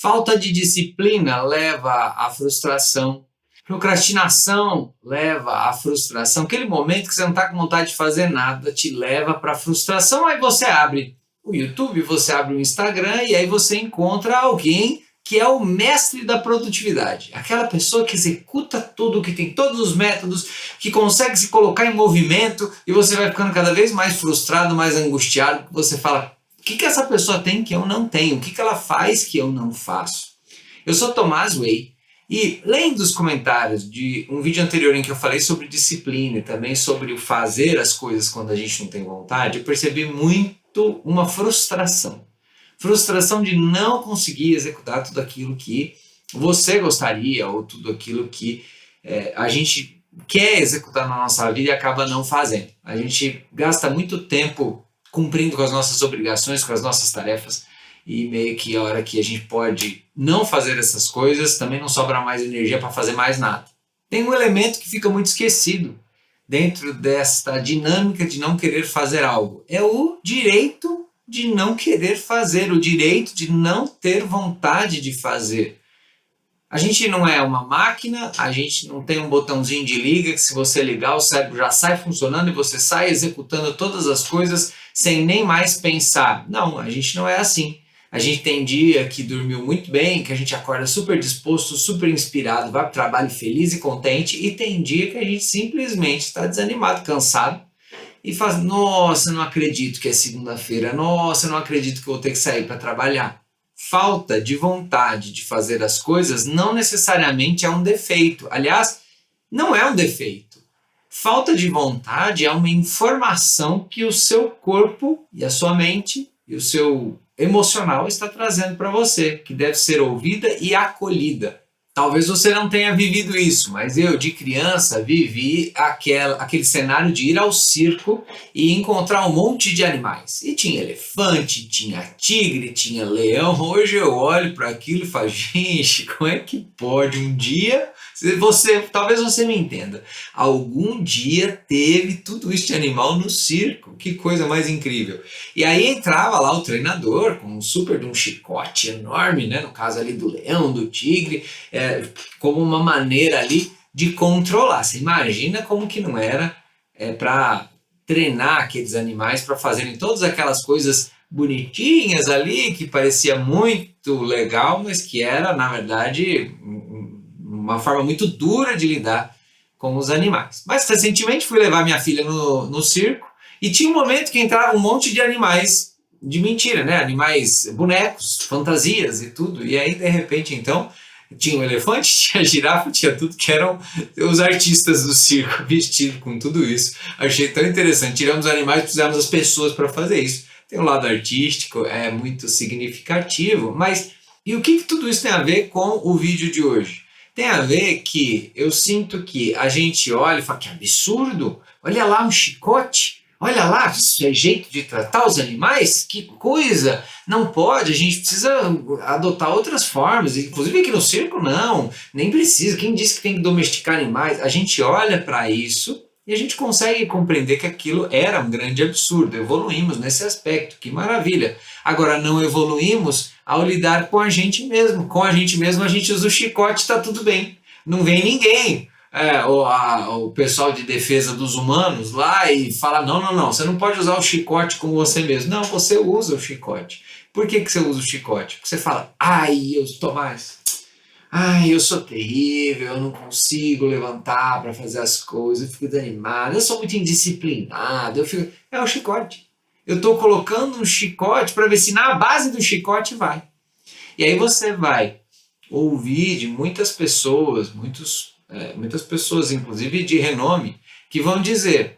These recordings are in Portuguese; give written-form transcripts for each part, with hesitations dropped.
Falta de disciplina leva à frustração. Procrastinação leva à frustração. Aquele momento que você não está com vontade de fazer nada te leva para a frustração. Aí você abre o YouTube, você abre o Instagram e aí você encontra alguém que é o mestre da produtividade. Aquela pessoa que executa tudo, que tem todos os métodos, que consegue se colocar em movimento e você vai ficando cada vez mais frustrado, mais angustiado. Você fala, o que essa pessoa tem que eu não tenho? O que ela faz que eu não faço? Eu sou Tomás Way e lendo os comentários de um vídeo anterior em que eu falei sobre disciplina e também sobre o fazer as coisas quando a gente não tem vontade, eu percebi muito uma frustração. Frustração de não conseguir executar tudo aquilo que você gostaria ou tudo aquilo que a gente quer executar na nossa vida e acaba não fazendo. A gente gasta muito tempo cumprindo com as nossas obrigações, com as nossas tarefas e meio que a hora que a gente pode não fazer essas coisas, também não sobra mais energia para fazer mais nada. Tem um elemento que fica muito esquecido dentro desta dinâmica de não querer fazer algo. É o direito de não querer fazer, o direito de não ter vontade de fazer. A gente não é uma máquina, a gente não tem um botãozinho de liga que se você ligar o cérebro já sai funcionando e você sai executando todas as coisas sem nem mais pensar. Não, a gente não é assim. A gente tem dia que dormiu muito bem, que a gente acorda super disposto, super inspirado, vai para o trabalho feliz e contente, e tem dia que a gente simplesmente está desanimado, cansado, e faz, nossa, não acredito que é segunda-feira, nossa, não acredito que eu vou ter que sair para trabalhar. Falta de vontade de fazer as coisas não necessariamente é um defeito. Aliás, não é um defeito. Falta de vontade é uma informação que o seu corpo e a sua mente e o seu emocional está trazendo para você, que deve ser ouvida e acolhida. Talvez você não tenha vivido isso, mas eu, de criança, vivi aquele cenário de ir ao circo e encontrar um monte de animais. E tinha elefante, tinha tigre, tinha leão. Hoje eu olho para aquilo e falo, gente, como é que pode um dia... talvez você me entenda. Algum dia teve tudo isso de animal no circo. Que coisa mais incrível. E aí entrava lá o treinador com um super de um chicote enorme, né? No caso ali do leão, do tigre, como uma maneira ali de controlar. Você imagina como que não era para treinar aqueles animais para fazerem todas aquelas coisas bonitinhas ali, que parecia muito legal, mas que era, na verdade, uma forma muito dura de lidar com os animais. Mas recentemente fui levar minha filha no circo e tinha um momento que entrava um monte de animais de mentira, né? Animais, bonecos, fantasias e tudo. E aí, de repente, então, tinha um elefante, tinha girafa, tinha tudo, que eram os artistas do circo vestidos com tudo isso. Achei tão interessante. Tiramos os animais, precisamos das pessoas para fazer isso. Tem um lado artístico, é muito significativo, mas e o que tudo isso tem a ver com o vídeo de hoje? Tem a ver que eu sinto que a gente olha e fala, que absurdo, olha lá um chicote, olha lá, isso é jeito de tratar os animais, que coisa, não pode, a gente precisa adotar outras formas, inclusive aqui no circo não, nem precisa, quem disse que tem que domesticar animais? A gente olha para isso e a gente consegue compreender que aquilo era um grande absurdo, evoluímos nesse aspecto, que maravilha. Agora não evoluímos ao lidar com a gente mesmo. Com a gente mesmo a gente usa o chicote, está tudo bem. Não vem ninguém, o pessoal de defesa dos humanos lá e fala, não, você não pode usar o chicote com você mesmo. Não, você usa o chicote. Por que você usa o chicote? Porque você fala, eu sou terrível, eu não consigo levantar para fazer as coisas, eu fico desanimado, eu sou muito indisciplinado, é o chicote. Eu estou colocando um chicote para ver se na base do chicote vai. E aí você vai ouvir de muitas pessoas, muitas pessoas, inclusive de renome, que vão dizer,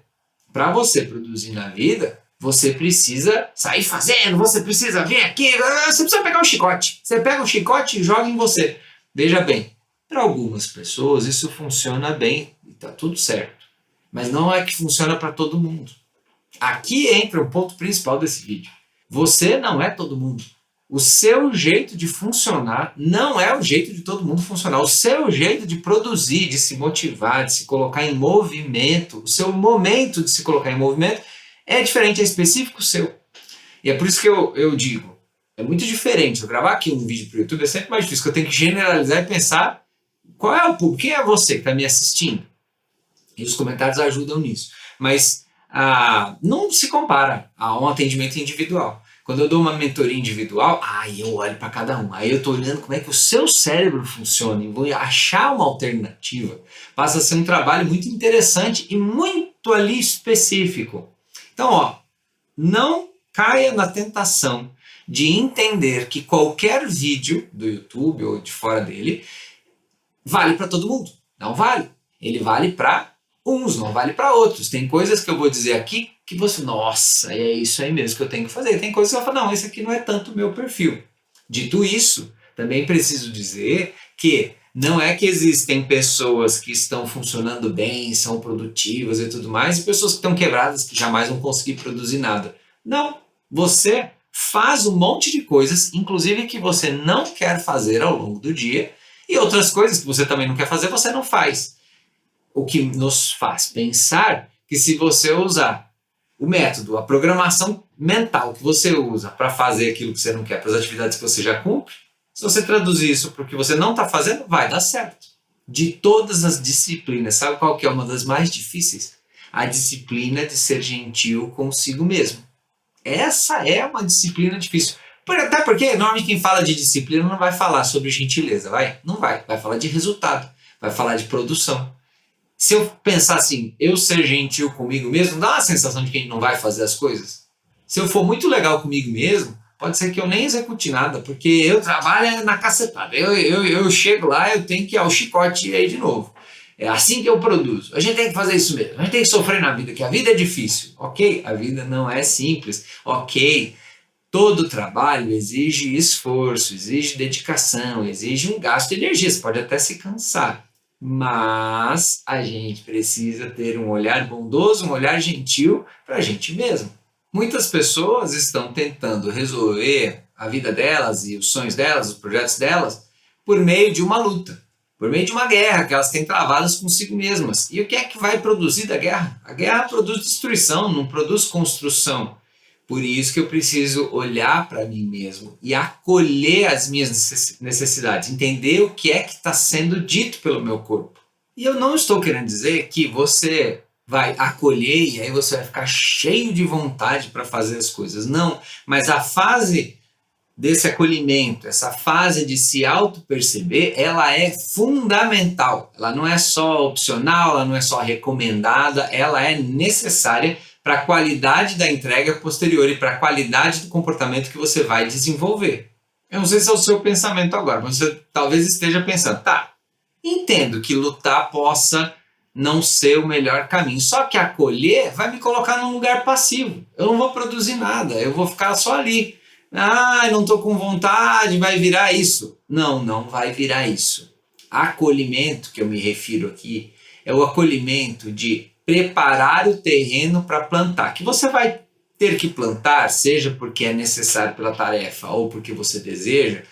para você produzir na vida, você precisa sair fazendo, você precisa vir aqui, você precisa pegar um chicote. Você pega um chicote e joga em você. Veja bem, para algumas pessoas isso funciona bem e está tudo certo. Mas não é que funciona para todo mundo. Aqui entra o ponto principal desse vídeo. Você não é todo mundo. O seu jeito de funcionar não é o jeito de todo mundo funcionar. O seu jeito de produzir, de se motivar, de se colocar em movimento, o seu momento de se colocar em movimento é diferente, é específico seu. E é por isso que eu digo, É muito diferente. Eu gravar aqui um vídeo para o YouTube é sempre mais difícil, porque eu tenho que generalizar e pensar qual é o público, quem é você que está me assistindo? E os comentários ajudam nisso. Mas não se compara a um atendimento individual. Quando eu dou uma mentoria individual, aí eu olho para cada um. Aí eu estou olhando como é que o seu cérebro funciona e vou achar uma alternativa. Passa a ser um trabalho muito interessante e muito ali específico. Então, não caia na tentação de entender que qualquer vídeo do YouTube ou de fora dele vale para todo mundo. Não vale. Ele vale para uns, não vale para outros. Tem coisas que eu vou dizer aqui que você, nossa, é isso aí mesmo que eu tenho que fazer. Tem coisas que eu falo, não, esse aqui não é tanto o meu perfil. Dito isso, também preciso dizer que não é que existem pessoas que estão funcionando bem, são produtivas e tudo mais, e pessoas que estão quebradas que jamais vão conseguir produzir nada. Não, você faz um monte de coisas, inclusive que você não quer fazer ao longo do dia, e outras coisas que você também não quer fazer, você não faz. O que nos faz pensar que se você usar o método, a programação mental que você usa para fazer aquilo que você não quer, para as atividades que você já cumpre, se você traduzir isso para o que você não está fazendo, vai dar certo. De todas as disciplinas, sabe qual que é uma das mais difíceis? A disciplina de ser gentil consigo mesmo. Essa é uma disciplina difícil. Até porque, normalmente, quem fala de disciplina não vai falar sobre gentileza, vai? Não vai. Vai falar de resultado, vai falar de produção. Se eu pensar assim, eu ser gentil comigo mesmo, dá uma sensação de que a gente não vai fazer as coisas. Se eu for muito legal comigo mesmo, pode ser que eu nem execute nada, porque eu trabalho na cacetada. Eu chego lá, eu tenho que ir ao chicote aí de novo. É assim que eu produzo. A gente tem que fazer isso mesmo. A gente tem que sofrer na vida, que a vida é difícil. Ok, a vida não é simples. Ok, todo trabalho exige esforço, exige dedicação, exige um gasto de energia. Você pode até se cansar. Mas a gente precisa ter um olhar bondoso, um olhar gentil para a gente mesmo. Muitas pessoas estão tentando resolver a vida delas e os sonhos delas, os projetos delas, por meio de uma luta, por meio de uma guerra que elas têm travadas consigo mesmas. E o que é que vai produzir da guerra? A guerra produz destruição, não produz construção. Por isso que eu preciso olhar para mim mesmo e acolher as minhas necessidades, entender o que é que está sendo dito pelo meu corpo. E eu não estou querendo dizer que você vai acolher e aí você vai ficar cheio de vontade para fazer as coisas. Não, mas a fase desse acolhimento, essa fase de se auto-perceber, ela é fundamental. Ela não é só opcional, ela não é só recomendada, ela é necessária para a qualidade da entrega posterior e para a qualidade do comportamento que você vai desenvolver. Eu não sei se é o seu pensamento agora, mas você talvez esteja pensando, tá, entendo que lutar possa não ser o melhor caminho, só que acolher vai me colocar num lugar passivo. Eu não vou produzir nada, eu vou ficar só ali. Não estou com vontade, vai virar isso. Não, não vai virar isso. Acolhimento, que eu me refiro aqui, é o acolhimento de preparar o terreno para plantar, que você vai ter que plantar, seja porque é necessário pela tarefa ou porque você deseja,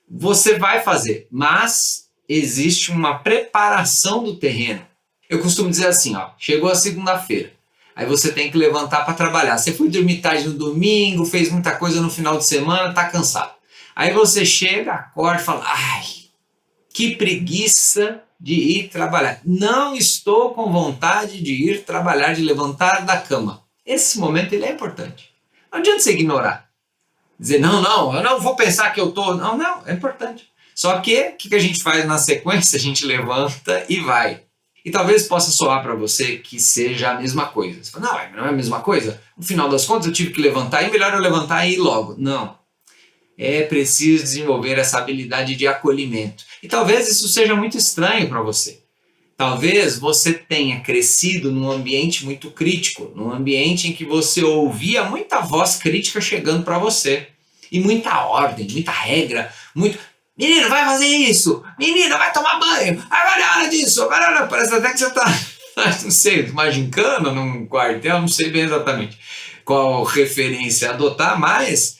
você vai fazer, mas existe uma preparação do terreno. Eu costumo dizer assim, chegou a segunda-feira, aí você tem que levantar para trabalhar. Você foi dormir tarde no domingo, fez muita coisa no final de semana, está cansado. Aí você chega, acorda e fala, ai, que preguiça de ir trabalhar. Não estou com vontade de ir trabalhar, de levantar da cama. Esse momento ele é importante. Não adianta você ignorar. Dizer, não, eu não vou pensar que eu estou... Não, é importante. Só que, o que a gente faz na sequência? A gente levanta e vai. E talvez possa soar para você que seja a mesma coisa. Você fala, não é a mesma coisa? No final das contas eu tive que levantar e melhor eu levantar e ir logo. Não. É preciso desenvolver essa habilidade de acolhimento. E talvez isso seja muito estranho para você. Talvez você tenha crescido num ambiente muito crítico, num ambiente em que você ouvia muita voz crítica chegando para você. E muita ordem, muita regra, muito... Menino, vai fazer isso! Menina, vai tomar banho! Agora é hora disso! Agora é hora... Parece até que você está, não sei, numa gincana, num quartel, não sei bem exatamente qual referência adotar, mas...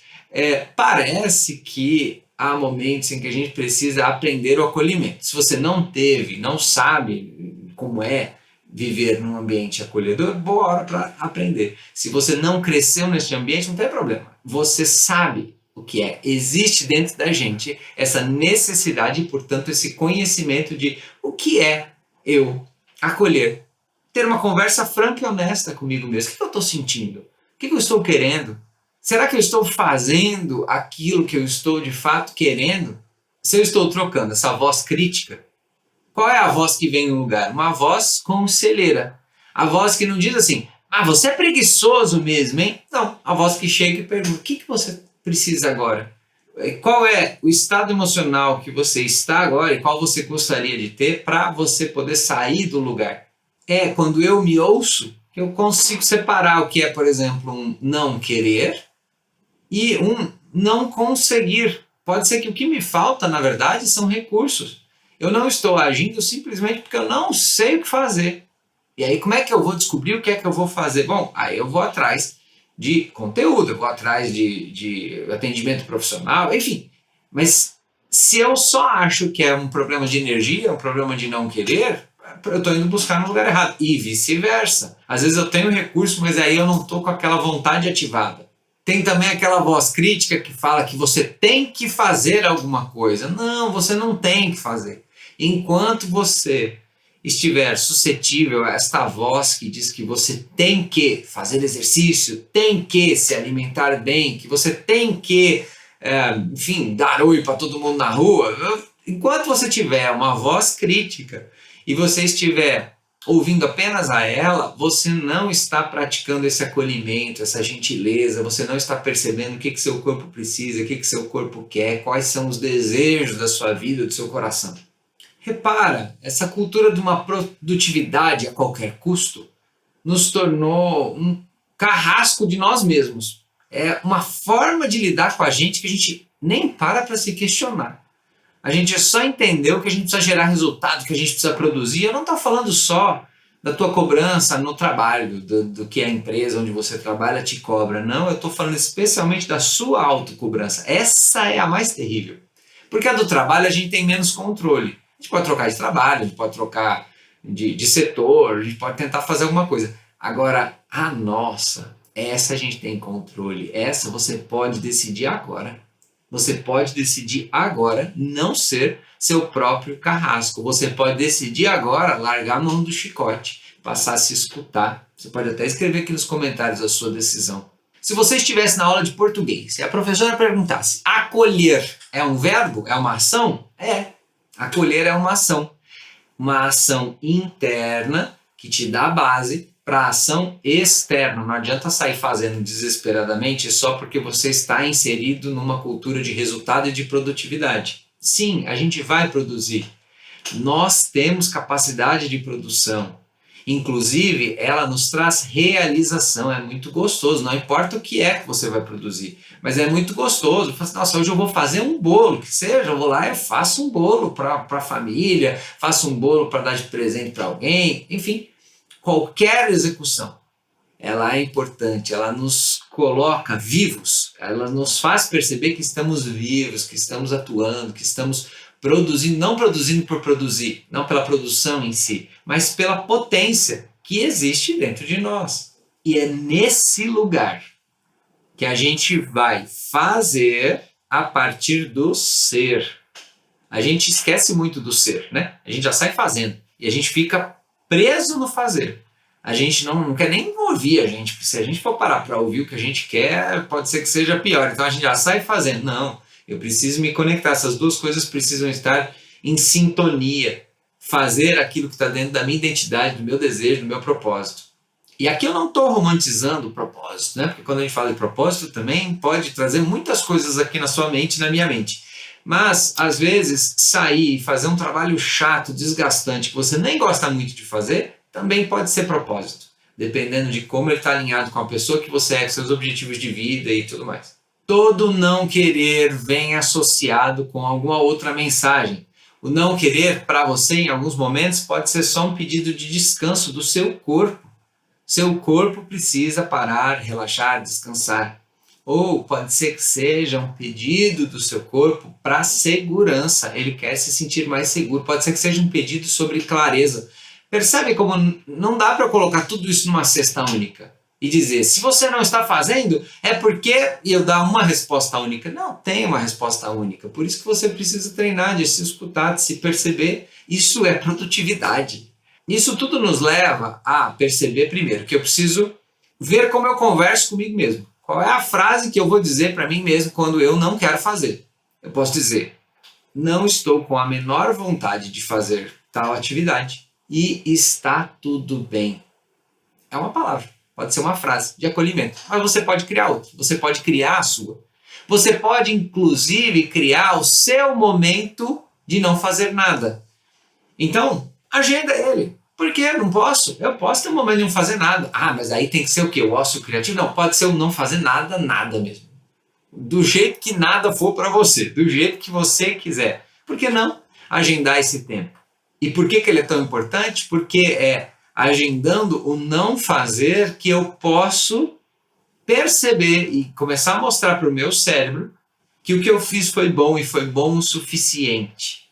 parece que há momentos em que a gente precisa aprender o acolhimento. Se você não teve, não sabe como é viver num ambiente acolhedor, boa hora para aprender. Se você não cresceu nesse ambiente, não tem problema. Você sabe o que é. Existe dentro da gente essa necessidade e, portanto, esse conhecimento de o que é eu acolher. Ter uma conversa franca e honesta comigo mesmo. O que eu estou sentindo? O que eu estou querendo? Será que eu estou fazendo aquilo que eu estou de fato querendo? Se eu estou trocando essa voz crítica, qual é a voz que vem no lugar? Uma voz conselheira. A voz que não diz assim, você é preguiçoso mesmo, hein? Não, a voz que chega e pergunta, o que você precisa agora? Qual é o estado emocional que você está agora e qual você gostaria de ter para você poder sair do lugar? É quando eu me ouço que eu consigo separar o que é, por exemplo, um não querer e um não conseguir. Pode ser que o que me falta, na verdade, são recursos. Eu não estou agindo simplesmente porque eu não sei o que fazer. E aí, como é que eu vou descobrir o que é que eu vou fazer? Bom, aí eu vou atrás de conteúdo, eu vou atrás de atendimento profissional, enfim. Mas se eu só acho que é um problema de energia, um problema de não querer, eu estou indo buscar no lugar errado. E vice-versa. Às vezes eu tenho recurso, mas aí eu não estou com aquela vontade ativada. Tem também aquela voz crítica que fala que você tem que fazer alguma coisa. Não, você não tem que fazer. Enquanto você estiver suscetível a esta voz que diz que você tem que fazer exercício, tem que se alimentar bem, que você tem que, enfim, dar oi para todo mundo na rua, enquanto você tiver uma voz crítica e você estiver ouvindo apenas a ela, você não está praticando esse acolhimento, essa gentileza, você não está percebendo o que seu corpo precisa, o que seu corpo quer, quais são os desejos da sua vida, do seu coração. Repara, essa cultura de uma produtividade a qualquer custo nos tornou um carrasco de nós mesmos. É uma forma de lidar com a gente que a gente nem para se questionar. A gente só entendeu que a gente precisa gerar resultado, que a gente precisa produzir. Eu não estou falando só da tua cobrança no trabalho, do que a empresa onde você trabalha te cobra. Não, eu estou falando especialmente da sua autocobrança. Essa é a mais terrível. Porque a do trabalho a gente tem menos controle. A gente pode trocar de trabalho, a gente pode trocar de setor, a gente pode tentar fazer alguma coisa. Agora, a nossa, essa a gente tem controle. Essa você pode decidir agora. Você pode decidir agora não ser seu próprio carrasco. Você pode decidir agora largar a mão do chicote, passar a se escutar. Você pode até escrever aqui nos comentários a sua decisão. Se você estivesse na aula de português e a professora perguntasse, acolher é um verbo? É uma ação? É. Acolher é uma ação interna que te dá a base para a ação externa. Não adianta sair fazendo desesperadamente só porque você está inserido numa cultura de resultado e de produtividade. Sim, a gente vai produzir. Nós temos capacidade de produção. Inclusive, ela nos traz realização, é muito gostoso, não importa o que é que você vai produzir, mas é muito gostoso. Nossa, hoje eu vou fazer um bolo, que seja, eu vou lá e faço um bolo para a família, faço um bolo para dar de presente para alguém, enfim, qualquer execução, ela é importante, ela nos coloca vivos, ela nos faz perceber que estamos vivos, que estamos atuando, que estamos produzindo, não produzindo por produzir, não pela produção em si, mas pela potência que existe dentro de nós. E é nesse lugar que a gente vai fazer a partir do ser. A gente esquece muito do ser, né? A gente já sai fazendo e a gente fica preso no fazer. A gente não quer nem ouvir a gente, porque se a gente for parar para ouvir o que a gente quer, pode ser que seja pior. Então a gente já sai fazendo. Não, eu preciso me conectar. Essas duas coisas precisam estar em sintonia. Fazer aquilo que está dentro da minha identidade, do meu desejo, do meu propósito. E aqui eu não estou romantizando o propósito, né? Porque quando a gente fala de propósito também pode trazer muitas coisas aqui na sua mente e na minha mente. Mas, às vezes, sair e fazer um trabalho chato, desgastante, que você nem gosta muito de fazer, também pode ser propósito. Dependendo de como ele está alinhado com a pessoa que você é, com seus objetivos de vida e tudo mais. Todo não querer vem associado com alguma outra mensagem. O não querer, para você, em alguns momentos, pode ser só um pedido de descanso do seu corpo. Seu corpo precisa parar, relaxar, descansar. Ou pode ser que seja um pedido do seu corpo para segurança. Ele quer se sentir mais seguro. Pode ser que seja um pedido sobre clareza. Percebe como não dá para colocar tudo isso numa cesta única? e dizer, se você não está fazendo, é porque e eu dar uma resposta única. Não tem uma resposta única. Por isso que você precisa treinar, de se escutar, de se perceber. Isso é produtividade. Isso tudo nos leva a perceber, primeiro, que eu preciso ver como eu converso comigo mesmo. Qual é a frase que eu vou dizer para mim mesmo quando eu não quero fazer? Eu posso dizer, não estou com a menor vontade de fazer tal atividade e está tudo bem. É uma palavra, pode ser uma frase de acolhimento, mas você pode criar outra, você pode criar a sua. Você pode, inclusive, criar o seu momento de não fazer nada. Então, agenda ele. Por que não posso? Eu posso ter um momento de não fazer nada. Ah, mas aí tem que ser o quê? O ócio criativo? Não, pode ser o não fazer nada, nada mesmo. Do jeito que nada for para você, do jeito que você quiser. Por que não agendar esse tempo? E por que ele é tão importante? Porque é agendando o não fazer que eu posso perceber e começar a mostrar para o meu cérebro que o que eu fiz foi bom e foi bom o suficiente.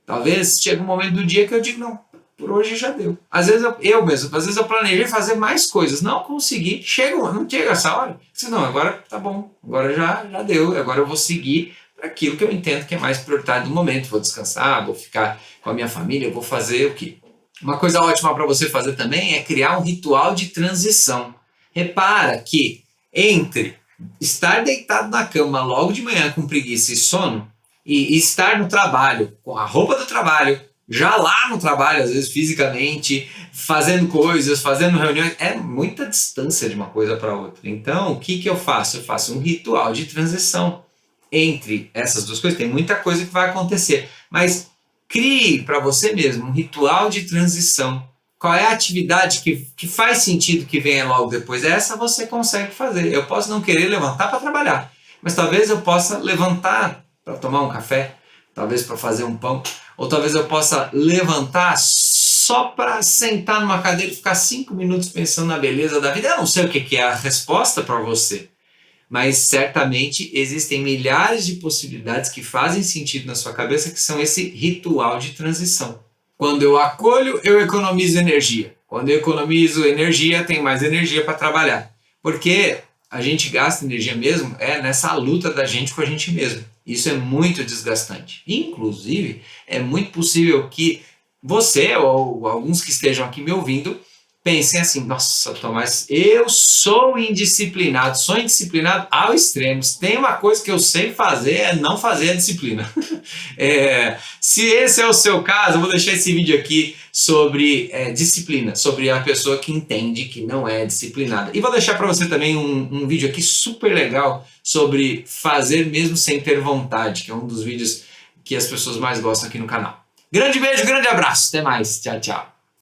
Talvez chegue um momento do dia que eu digo, não, por hoje já deu. Às vezes às vezes eu planejei fazer mais coisas, não consegui, não chega essa hora. Não, agora tá bom, agora já deu, agora eu vou seguir para aquilo que eu entendo que é mais prioritário do momento. Vou descansar, vou ficar com a minha família, vou fazer o quê? Uma coisa ótima para você fazer também é criar um ritual de transição. Repara que entre estar deitado na cama logo de manhã com preguiça e sono e estar no trabalho, com a roupa do trabalho, já lá no trabalho, às vezes fisicamente, fazendo coisas, fazendo reuniões, é muita distância de uma coisa para outra. Então, o que eu faço? Eu faço um ritual de transição entre essas duas coisas. Tem muita coisa que vai acontecer, mas crie para você mesmo um ritual de transição. Qual é a atividade que faz sentido que venha logo depois? Essa você consegue fazer. Eu posso não querer levantar para trabalhar, mas talvez eu possa levantar para tomar um café, talvez para fazer um pão, ou talvez eu possa levantar só para sentar numa cadeira e ficar 5 minutos pensando na beleza da vida. Eu não sei o que é a resposta para você, mas certamente existem milhares de possibilidades que fazem sentido na sua cabeça, que são esse ritual de transição. Quando eu acolho, eu economizo energia. Quando eu economizo energia, tenho mais energia para trabalhar. Porque a gente gasta energia mesmo nessa luta da gente com a gente mesmo. Isso é muito desgastante. Inclusive, é muito possível que você ou alguns que estejam aqui me ouvindo pensem assim, nossa, Tomás, eu sou indisciplinado ao extremo. Se tem uma coisa que eu sei fazer, é não fazer a disciplina. Se esse é o seu caso, eu vou deixar esse vídeo aqui sobre disciplina, sobre a pessoa que entende que não é disciplinada. E vou deixar para você também um vídeo aqui super legal sobre fazer mesmo sem ter vontade, que é um dos vídeos que as pessoas mais gostam aqui no canal. Grande beijo, grande abraço, até mais, tchau, tchau.